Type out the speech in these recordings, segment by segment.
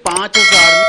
5000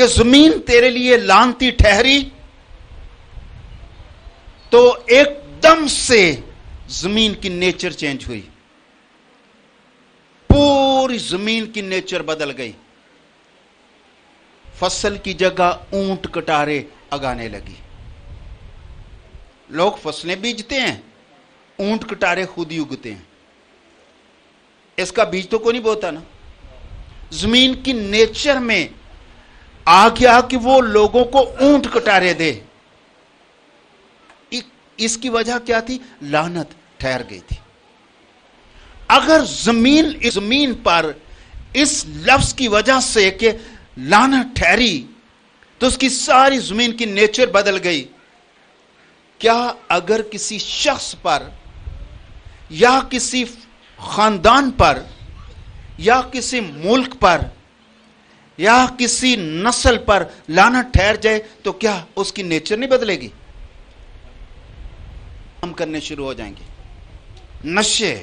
کہ زمین تیرے لیے لعنتی ٹھہری، تو ایک دم سے زمین کی نیچر چینج ہوئی، پوری زمین کی نیچر بدل گئی. فصل کی جگہ اونٹ کٹارے اگانے لگی. لوگ فصلیں بیجتے ہیں، اونٹ کٹارے خود ہی اگتے ہیں. اس کا بیج تو کوئی نہیں بوتا نا. زمین کی نیچر میں آ گیا کہ وہ لوگوں کو اونٹ کٹارے دے. اس کی وجہ کیا تھی؟ لعنت ٹھہر گئی تھی. اگر زمین پر اس لفظ کی وجہ سے کہ لعنت ٹھہری تو اس کی ساری زمین کی نیچر بدل گئی. کیا اگر کسی شخص پر یا کسی خاندان پر یا کسی ملک پر یا کسی نسل پر لعنت ٹھہر جائے تو کیا اس کی نیچر نہیں بدلے گی؟ ہم کرنے شروع ہو جائیں گے. نشے،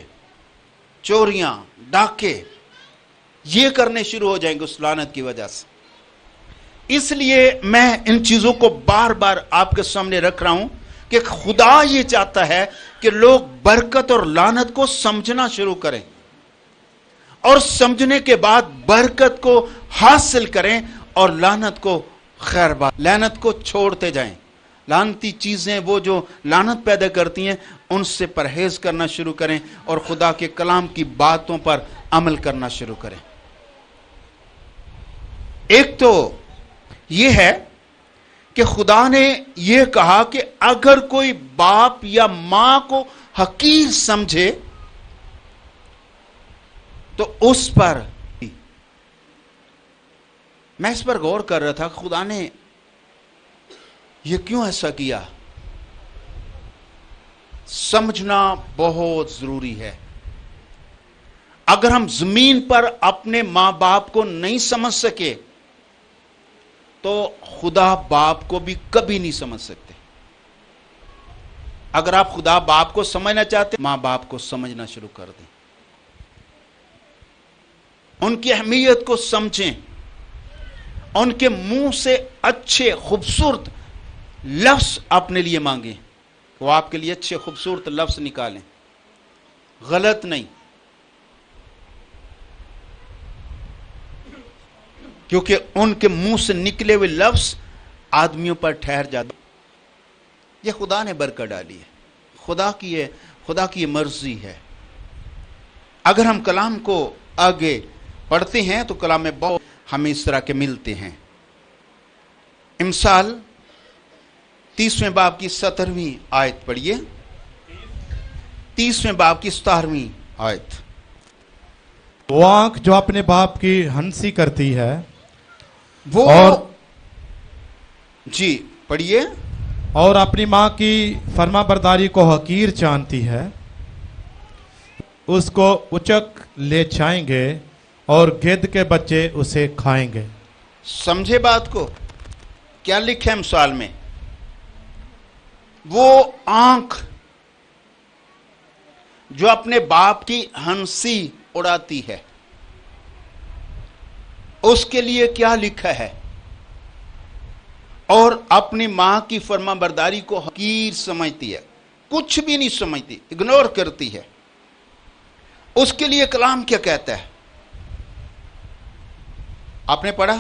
چوریاں، ڈاکے، یہ کرنے شروع ہو جائیں گے اس لعنت کی وجہ سے. اس لیے میں ان چیزوں کو بار بار آپ کے سامنے رکھ رہا ہوں کہ خدا یہ چاہتا ہے کہ لوگ برکت اور لعنت کو سمجھنا شروع کریں، اور سمجھنے کے بعد برکت کو حاصل کریں اور لعنت کو خیر بات، لعنت کو چھوڑتے جائیں. لعنتی چیزیں وہ جو لعنت پیدا کرتی ہیں ان سے پرہیز کرنا شروع کریں اور خدا کے کلام کی باتوں پر عمل کرنا شروع کریں. ایک تو یہ ہے کہ خدا نے یہ کہا کہ اگر کوئی باپ یا ماں کو حقیر سمجھے تو اس پر، میں اس پر غور کر رہا تھا کہ خدا نے یہ کیوں ایسا کیا. سمجھنا بہت ضروری ہے. اگر ہم زمین پر اپنے ماں باپ کو نہیں سمجھ سکے تو خدا باپ کو بھی کبھی نہیں سمجھ سکتے. اگر آپ خدا باپ کو سمجھنا چاہتے، ماں باپ کو سمجھنا شروع کر دیں، ان کی اہمیت کو سمجھیں، ان کے منہ سے اچھے خوبصورت لفظ اپنے لیے مانگیں، وہ آپ کے لیے اچھے خوبصورت لفظ نکالیں، غلط نہیں. کیونکہ ان کے منہ سے نکلے ہوئے لفظ آدمیوں پر ٹھہر جاتے. یہ خدا نے برکت ڈالی ہے، خدا کی یہ مرضی ہے. اگر ہم کلام کو آگے پڑھتے ہیں تو کلام میں بہت ہمیں اس طرح کے ملتے ہیں. امثال 30ویں باب کی 17ویں آیت پڑھیے. 30ویں باب کی 17ویں آیت. وہ آنکھ جو اپنے باپ کی ہنسی کرتی ہے وہ اور جی پڑھیے. اور اپنی ماں کی فرما برداری کو حقیر جانتی ہے، اس کو اچک لے جائیں گے اور گدھ کے بچے اسے کھائیں گے. سمجھے بات کو؟ کیا لکھا ہے مثال میں؟ وہ آنکھ جو اپنے باپ کی ہنسی اڑاتی ہے، اس کے لیے کیا لکھا ہے؟ اور اپنی ماں کی فرما برداری کو حقیر سمجھتی ہے، کچھ بھی نہیں سمجھتی، اگنور کرتی ہے. اس کے لیے کلام کیا کہتا ہے؟ آپ نے پڑھا؟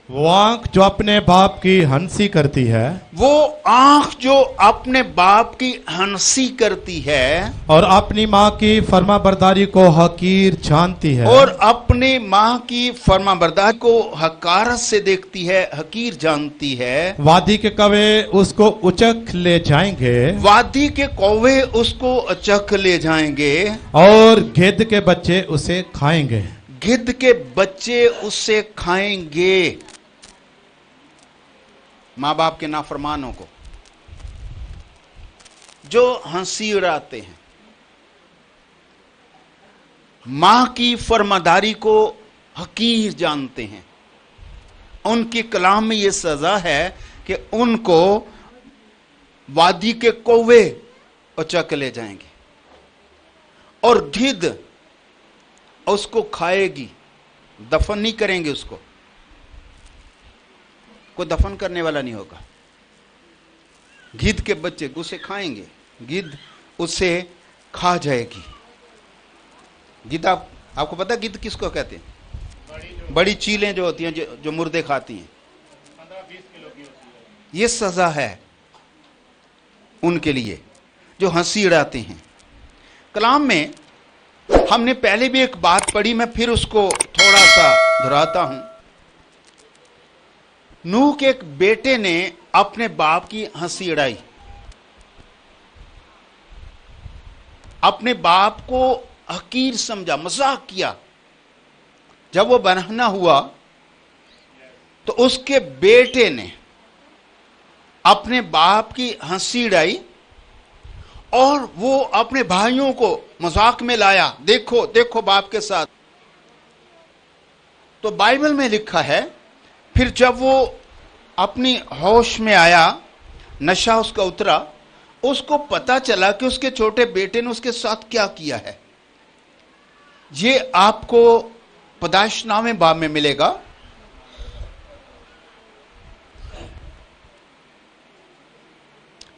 وہ آنکھ جو اپنے باپ کی ہنسی کرتی ہے، وہ آنکھ جو اپنے باپ کی ہنسی کرتی ہے اور اپنی ماں کی فرما برداری کو حقیر جانتی ہے، اور اپنے ماں کی فرما برداری کو حقارت سے دیکھتی ہے، حقیر جانتی ہے. وادی کے کوے اس کو اچک لے جائیں گے وادی کے کوے اس کو اچک لے جائیں گے اور گدھ کے بچے اسے کھائیں گے. گدھ کے بچے اسے کھائیں گے. ماں باپ کے نافرمانوں کو جو ہنسی اڑاتے ہیں، ماں کی فرماداری کو حقیر جانتے ہیں، ان کی کلام میں یہ سزا ہے کہ ان کو وادی کے کوے اچک لے جائیں گے اور گدھ اس کو کھائے گی. دفن نہیں کریں گے اس کو، کوئی دفن کرنے والا نہیں ہوگا. گدھ کے بچے اسے کھائیں گے, گدھ اسے کھا جائے گی. گدھ آپ کو پتا گدھ کس کو کہتے ہیں؟ بڑی چیلیں جو ہوتی ہیں جو مردے کھاتی ہیں, 15-20 کلو کی ہوتی ہے. یہ سزا ہے ان کے لیے جو ہنسی اڑاتے ہیں. کلام میں ہم نے پہلے بھی ایک بات پڑھی, میں پھر اس کو تھوڑا سا دہراتا ہوں. نوح کے ایک بیٹے نے اپنے باپ کی ہنسی اڑائی, اپنے باپ کو حقیر سمجھا, مذاق کیا. جب وہ برہنہ ہوا تو اس کے بیٹے نے اپنے باپ کی ہنسی اڑائی اور وہ اپنے بھائیوں کو مذاق میں لایا, دیکھو دیکھو باپ کے ساتھ. تو بائبل میں لکھا ہے پھر جب وہ اپنی ہوش میں آیا, نشہ اس کا اترا, اس کو پتا چلا کہ اس کے چھوٹے بیٹے نے اس کے ساتھ کیا کیا ہے. یہ آپ کو پیدائش نامہ باب میں ملے گا.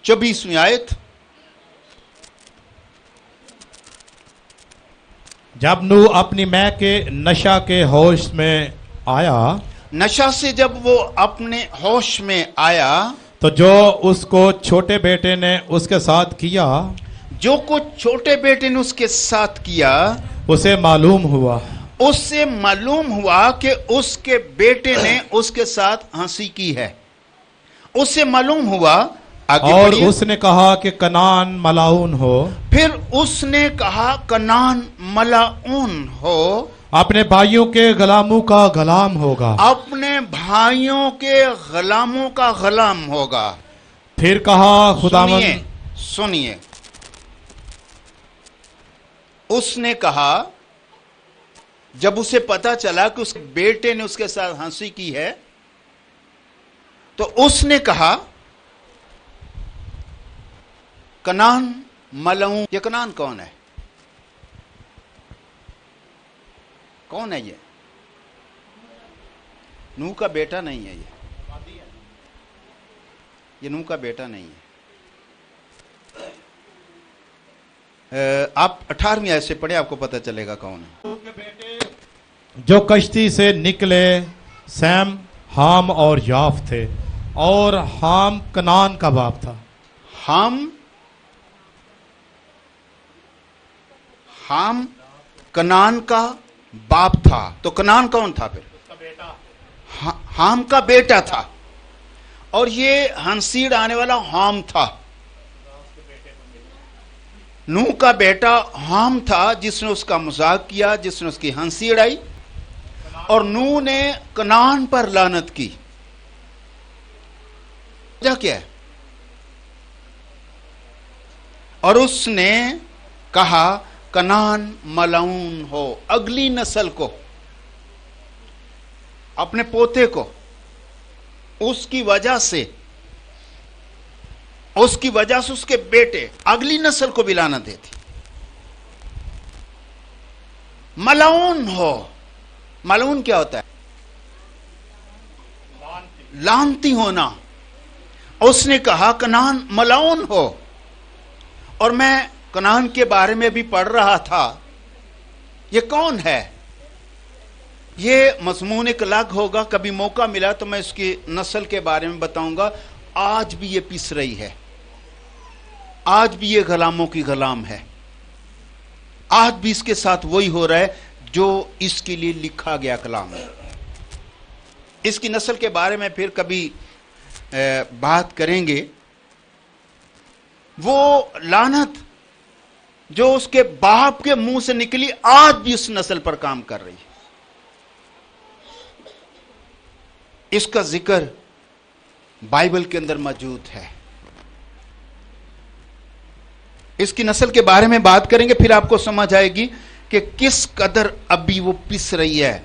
چوبیسویں آیت. جب نوح اپنی ماں کے نشہ کے ہوش میں آیا, نشہ سے جب وہ اپنے ہوش میں آیا تو جو اس کو چھوٹے بیٹے نے اس کے ساتھ کیا, جو کچھ چھوٹے بیٹے نے اس کے ساتھ کیا, اسے معلوم ہوا. اس سے معلوم ہوا کہ اس کے بیٹے نے اس کے ساتھ ہنسی کی ہے. اس سے معلوم ہوا. اور اس نے کہا کہ کنعان ملعون ہو. پھر اس نے کہا کنعان ملعون ہو, اپنے بھائیوں کے غلاموں کا غلام ہوگا. اپنے بھائیوں کے غلاموں کا غلام ہوگا. پھر کہا خداوند, سنیے, اس نے کہا جب اسے پتا چلا کہ اس بیٹے نے اس کے ساتھ ہنسی کی ہے تو اس نے کہا کنعان ملعون. یہ کنعان کون ہے؟ کون ہے یہ؟ نوح کا بیٹا نہیں ہے. یہ نوح کا بیٹا نہیں ہے. آپ 18ویں آیت سے پڑھیں, آپ کو پتہ چلے گا کون ہے. جو کشتی سے نکلے سیم, حام اور یاف تھے, اور حام کنعان کا باپ تھا. حام کنعان کا باپ تھا. تو کنعان کون تھا پھر؟ حام کا بیٹا تھا. اور یہ ہنسی اڑانے والا حام تھا. نوح کا بیٹا حام تھا جس نے اس کا مذاق کیا, جس نے اس کی ہنسی اڑائی, اور نوح نے کنعان پر لعنت کی. کیا ہے؟ اور اس نے کہا کنعان ملعون ہو. اگلی نسل کو, اپنے پوتے کو, اس کی وجہ سے اس کے بیٹے, اگلی نسل کو بھی لعنت دیتی. ملعون ہو. ملعون کیا ہوتا ہے؟ لعنتی ہونا. اس نے کہا کنعان ملعون ہو. اور میں کنعان کے بارے میں بھی پڑھ رہا تھا. یہ کون ہے؟ یہ مضمون ایک الگ ہوگا, کبھی موقع ملا تو میں اس کی نسل کے بارے میں بتاؤں گا. آج بھی یہ پس رہی ہے, آج بھی یہ غلاموں کی غلام ہے, آج بھی اس کے ساتھ وہی ہو رہا ہے جو اس کے لیے لکھا گیا کلام ہے. اس کی نسل کے بارے میں پھر کبھی بات کریں گے. وہ لعنت جو اس کے باپ کے منہ سے نکلی آج بھی اس نسل پر کام کر رہی ہے. اس کا ذکر بائبل کے اندر موجود ہے. اس کی نسل کے بارے میں بات کریں گے, پھر آپ کو سمجھ آئے گی کہ کس قدر ابھی وہ پس رہی ہے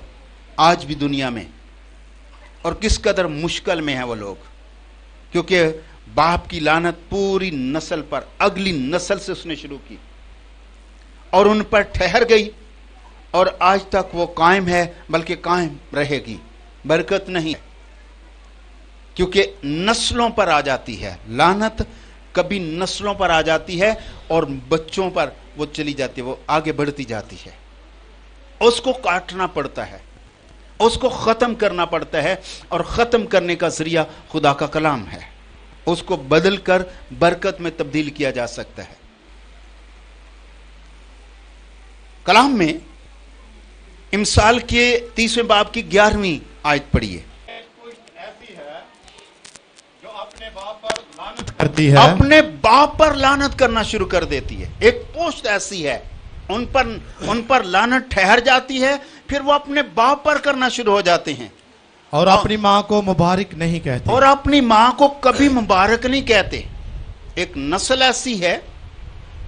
آج بھی دنیا میں, اور کس قدر مشکل میں ہیں وہ لوگ, کیونکہ باپ کی لعنت پوری نسل پر, اگلی نسل سے اس نے شروع کی اور ان پر ٹھہر گئی, اور آج تک وہ قائم ہے, بلکہ قائم رہے گی. برکت نہیں. کیونکہ نسلوں پر آ جاتی ہے لعنت، کبھی نسلوں پر آ جاتی ہے اور بچوں پر وہ چلی جاتی ہے، وہ آگے بڑھتی جاتی ہے، اس کو کاٹنا پڑتا ہے، اس کو ختم کرنا پڑتا ہے، اور ختم کرنے کا ذریعہ خدا کا کلام ہے، اس کو بدل کر برکت میں تبدیل کیا جا سکتا ہے۔ کلام میں امثال کے 30ویں باب کی 11ویں آیت پڑھیے۔ کرتی ہے، اپنے باپ پر لعنت کرنا شروع کر دیتی ہے، ایک پوسٹ ایسی ہے ان پر لعنت ٹھہر جاتی ہے، پھر وہ اپنے باپ پر کرنا شروع ہو جاتے ہیں، اور اپنی ماں کو مبارک نہیں کہتے، اور اپنی ماں کو کبھی مبارک نہیں کہتے۔ ایک نسل ایسی ہے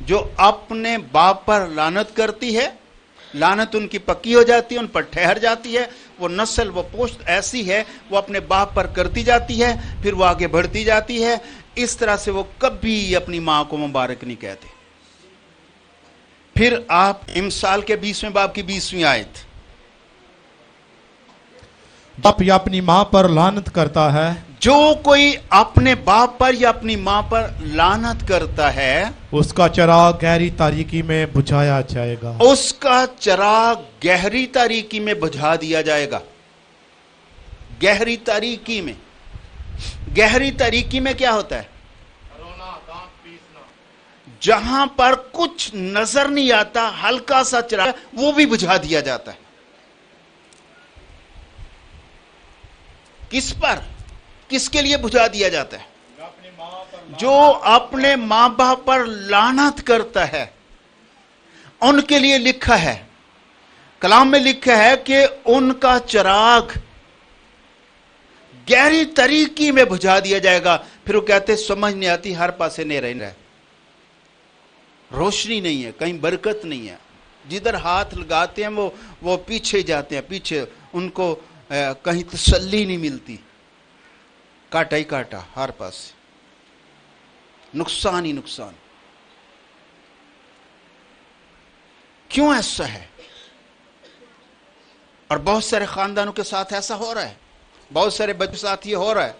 جو اپنے باپ پر لعنت کرتی ہے، لعنت ان کی پکی ہو جاتی ہے، ان پر ٹھہر جاتی ہے، وہ نسل وہ پوسٹ ایسی ہے، وہ اپنے باپ پر کرتی جاتی ہے، پھر وہ آگے بڑھتی جاتی ہے، اس طرح سے وہ کبھی اپنی ماں کو مبارک نہیں کہتے۔ پھر آپ امثال کے 20ویں باب کی 20ویں آیت، باپ یا اپنی ماں پر لعنت کرتا ہے، جو کوئی اپنے باپ پر یا اپنی ماں پر لعنت کرتا ہے اس کا چراغ گہری تاریکی میں بجھایا جائے گا، اس کا چراغ گہری تاریکی میں بجھا دیا جائے گا۔ گہری تاریکی میں، گہری تاریکی میں کیا ہوتا ہے؟ جہاں پر کچھ نظر نہیں آتا، ہلکا سا چراغ وہ بھی بجھا دیا جاتا ہے۔ کس پر، کس کے لیے بجھا دیا جاتا ہے؟ جو اپنے ماں باپ پر لعنت کرتا ہے ان کے لیے لکھا ہے، کلام میں لکھا ہے کہ ان کا چراغ گہری طریقے میں بجھا دیا جائے گا۔ پھر وہ کہتے سمجھ نہیں آتی، ہر پاسے نیرے رہے، روشنی نہیں ہے، کہیں برکت نہیں ہے، جدھر ہاتھ لگاتے ہیں وہ پیچھے جاتے ہیں، پیچھے ان کو کہیں تسلی نہیں ملتی، کاٹا ہی کاٹا، ہر پاس نقصان ہی نقصان۔ کیوں ایسا ہے؟ اور بہت سارے خاندانوں کے ساتھ ایسا ہو رہا ہے، بہت سارے بچوں کے ساتھ یہ ہو رہا ہے،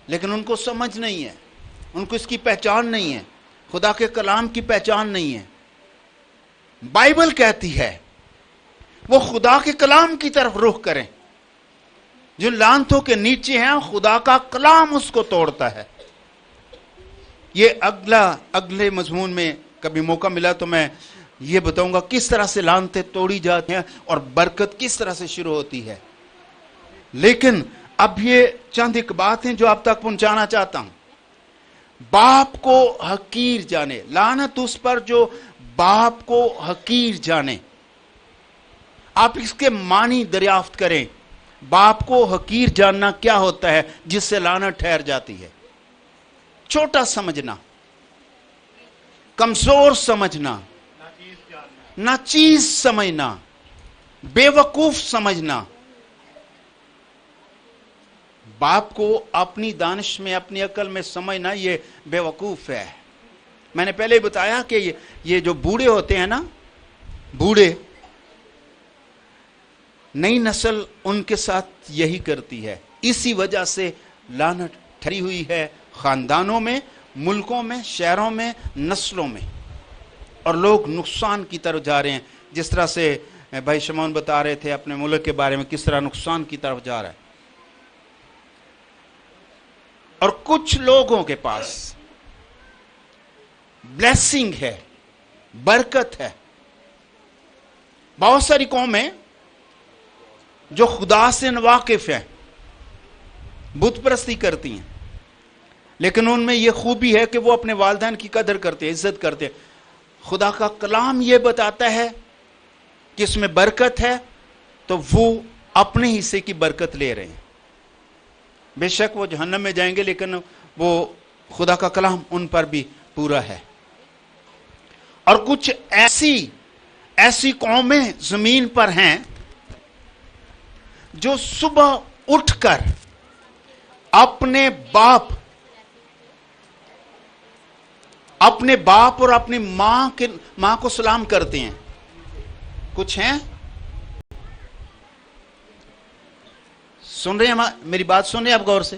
لیکن ان کو سمجھ نہیں ہے، ان کو اس کی پہچان نہیں ہے، خدا کے کلام کی پہچان نہیں ہے۔ بائبل کہتی ہے وہ خدا کے کلام کی طرف رخ کریں، جو لعنتوں کے نیچے ہیں خدا کا کلام اس کو توڑتا ہے۔ یہ اگلے مضمون میں کبھی موقع ملا تو میں یہ بتاؤں گا کس طرح سے لعنتیں توڑی جاتی ہیں اور برکت کس طرح سے شروع ہوتی ہے۔ لیکن اب یہ چند ایک بات ہیں جو آپ تک پہنچانا چاہتا ہوں۔ باپ کو حقیر جانے، لعنت اس پر جو باپ کو حقیر جانے۔ آپ اس کے معنی دریافت کریں، باپ کو حقیر جاننا کیا ہوتا ہے جس سے لعنت ٹھہر جاتی ہے؟ چھوٹا سمجھنا، کمزور سمجھنا، ناچیز سمجھنا، بے وقوف سمجھنا۔ باپ کو اپنی دانش میں، اپنی عقل میں سمجھنا یہ بے وقوف ہے۔ میں نے پہلے بتایا کہ یہ جو بوڑھے ہوتے ہیں نا، بوڑھے، نئی نسل ان کے ساتھ یہی کرتی ہے، اسی وجہ سے لعنت ٹھہری ہوئی ہے خاندانوں میں، ملکوں میں، شہروں میں، نسلوں میں، اور لوگ نقصان کی طرف جا رہے ہیں۔ جس طرح سے بھائی شمعون بتا رہے تھے اپنے ملک کے بارے میں، کس طرح نقصان کی طرف جا رہا ہے۔ اور کچھ لوگوں کے پاس بلیسنگ ہے، برکت ہے۔ بہت ساری قومیں جو خدا سے ناواقف ہیں، بت پرستی کرتی ہیں، لیکن ان میں یہ خوبی ہے کہ وہ اپنے والدین کی قدر کرتے ہیں، عزت کرتے ہیں۔ خدا کا کلام یہ بتاتا ہے کہ اس میں برکت ہے، تو وہ اپنے حصے کی برکت لے رہے ہیں۔ بے شک وہ جہنم میں جائیں گے، لیکن وہ خدا کا کلام ان پر بھی پورا ہے۔ اور کچھ ایسی قومیں زمین پر ہیں جو صبح اٹھ کر اپنے باپ اور اپنی ماں کو سلام کرتے ہیں۔ کچھ ہیں، سن رہے ہیں میری بات، سن رہے ہیں آپ غور سے؟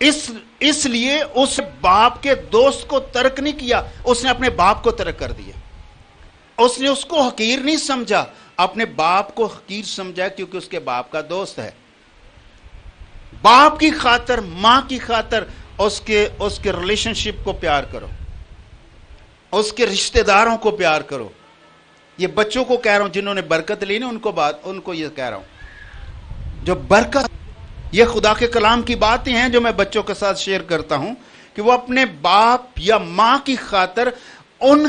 اس لیے اس باپ کے دوست کو ترک نہیں کیا, اس نے اپنے باپ کو ترک کر دیا. اس نے اس کو حقیر نہیں سمجھا, اپنے باپ کو حقیر سمجھا کیونکہ اس کے باپ کا دوست ہے. باپ کی خاطر, ماں کی خاطر اس کے ریلیشن شپ کو پیار کرو, اس کے رشتہ داروں کو پیار کرو. یہ بچوں کو کہہ رہا ہوں جنہوں نے برکت لی نا, ان کو یہ کہہ رہا ہوں. جو برکت, یہ خدا کے کلام کی باتیں ہیں جو میں بچوں کے ساتھ شیئر کرتا ہوں, کہ وہ اپنے باپ یا ماں کی خاطر ان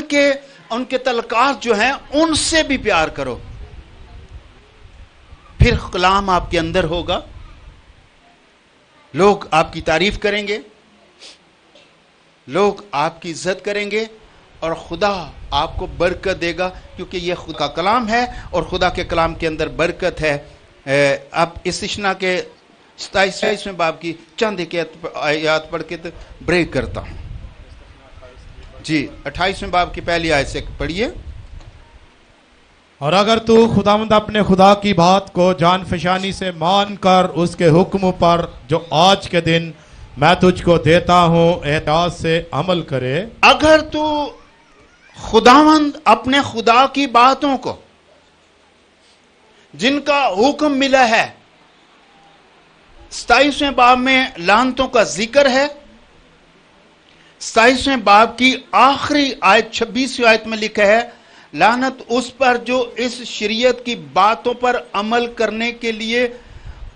کے تعلقات جو ہیں ان سے بھی پیار کرو. پھر کلام آپ کے اندر ہوگا, لوگ آپ کی تعریف کریں گے, لوگ آپ کی عزت کریں گے, اور خدا آپ کو برکت دے گا, کیونکہ یہ خدا کا کلام ہے اور خدا کے کلام کے اندر برکت ہے. اب استثنا کے 27ویں باب کی چند ایک آیات پڑھ کے تو بریک کرتا ہوں. جی 28ویں باب کی پہلی آیت سے پڑھیے. اور اگر تو خداوند اپنے خدا کی بات کو جان فشانی سے مان کر اس کے حکم پر جو آج کے دن میں تجھ کو دیتا ہوں احتیاط سے عمل کرے. اگر تو خداوند اپنے خدا کی باتوں کو جن کا حکم ملا ہے, 27ویں باب میں لعنتوں کا ذکر ہے. 27ویں باب کی آخری آیت 26ویں آیت میں لکھا ہے, لعنت اس پر جو اس شریعت کی باتوں پر عمل کرنے کے لیے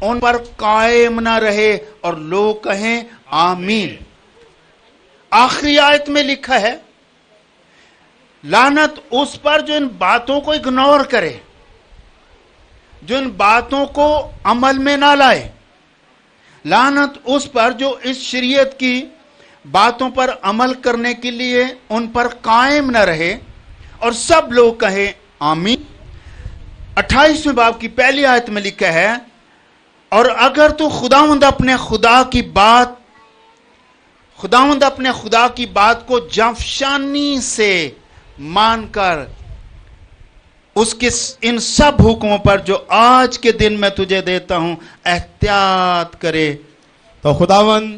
ان پر قائم نہ رہے, اور لوگ کہیں آمین. آخری آیت میں لکھا ہے لعنت اس پر جو ان باتوں کو اگنور کرے, جو ان باتوں کو عمل میں نہ لائے. لعنت اس پر جو اس شریعت کی باتوں پر عمل کرنے کے لیے ان پر قائم نہ رہے, اور سب لوگ کہیں آمین. 28ویں باب کی پہلی آیت میں لکھا ہے, اور اگر تو خداوند اپنے خدا کی بات کو جانفشانی سے مان کر اس کے ان سب حکموں پر جو آج کے دن میں تجھے دیتا ہوں احتیاط کرے, تو خداوند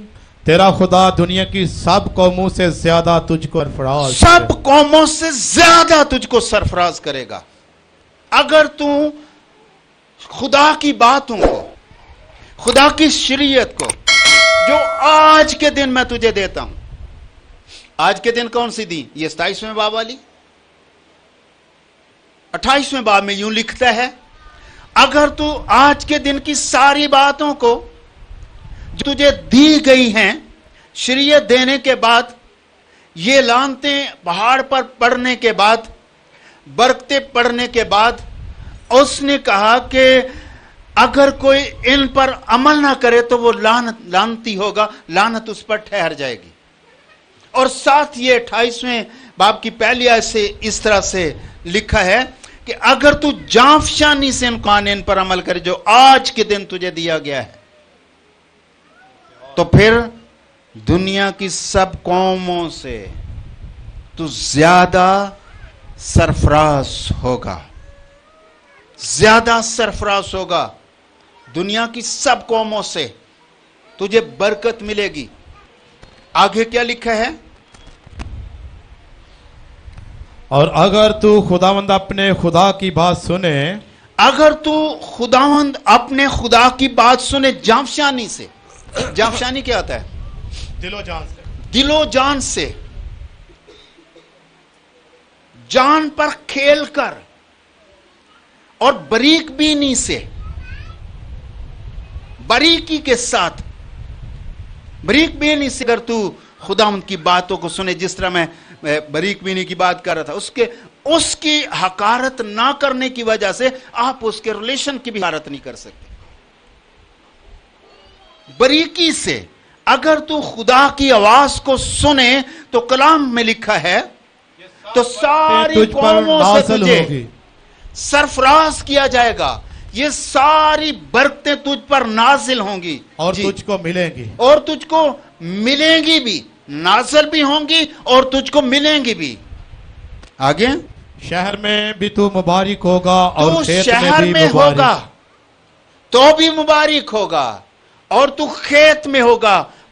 تیرا خدا دنیا کی سب قوموں سے زیادہ تجھ کو سرفراز سب قوموں سے زیادہ تجھ کو سرفراز کرے گا. اگر تو خدا کی باتوں کو, خدا کی شریعت کو جو آج کے دن میں تجھے دیتا ہوں. آج کے دن کون سی دی؟ یہ 27ویں باب والی. 28ویں باب میں یوں لکھتا ہے, اگر تو آج کے دن کی ساری باتوں کو جو تجھے دی گئی ہیں شریعت دینے کے بعد, یہ لعنتیں پہاڑ پر پڑنے کے بعد, برکتیں پڑنے کے بعد, اس نے کہا کہ اگر کوئی ان پر عمل نہ کرے تو وہ لعنتی ہوگا, لعنت اس پر ٹھہر جائے گی. اور ساتھ یہ 28ویں باب کی پہلی آیت سے اس طرح سے لکھا ہے کہ اگر تو جانفشانی سے ان قوانین پر عمل کرے جو آج کے دن تجھے دیا گیا ہے, تو پھر دنیا کی سب قوموں سے تو زیادہ سرفراز ہوگا, زیادہ سرفراز ہوگا. دنیا کی سب قوموں سے تجھے برکت ملے گی. آگے کیا لکھا ہے؟ اور اگر تو خداوند اپنے خدا کی بات سنے, اگر تو خداوند اپنے خدا کی بات سنے جانفشانی سے. جانفشانی کیا آتا ہے؟ دل و جان سے. دل و جان سے, جان پر کھیل کر اور باریک بینی سے, باریکی کے ساتھ, باریک بینی سے اگر تو خداوند کی باتوں کو سنے, جس طرح میں باریک بینی کی بات کر رہا تھا, اس کی حقارت نہ کرنے کی وجہ سے آپ اس کے ریلیشن کی بھی حقارت نہیں کر سکتے. باریکی سے اگر تو خدا کی آواز کو سنے تو کلام میں لکھا ہے تو ساری قوموں سے تجھے سرفراز کیا جائے گا, یہ ساری برکتیں تجھ پر نازل ہوں گی اور تجھ کو ملیں گی, اور تجھ کو ملیں گی بھی, نازل بھی ہوں گی اور تجھ کو ملیں گی بھی. آگے, شہر میں بھی تو مبارک ہوگا اور تو کھیت شہر میں میں بھی ہوگا مبارک, تو بھی مبارک ہوگا, اور تو کھیت میں ہوگا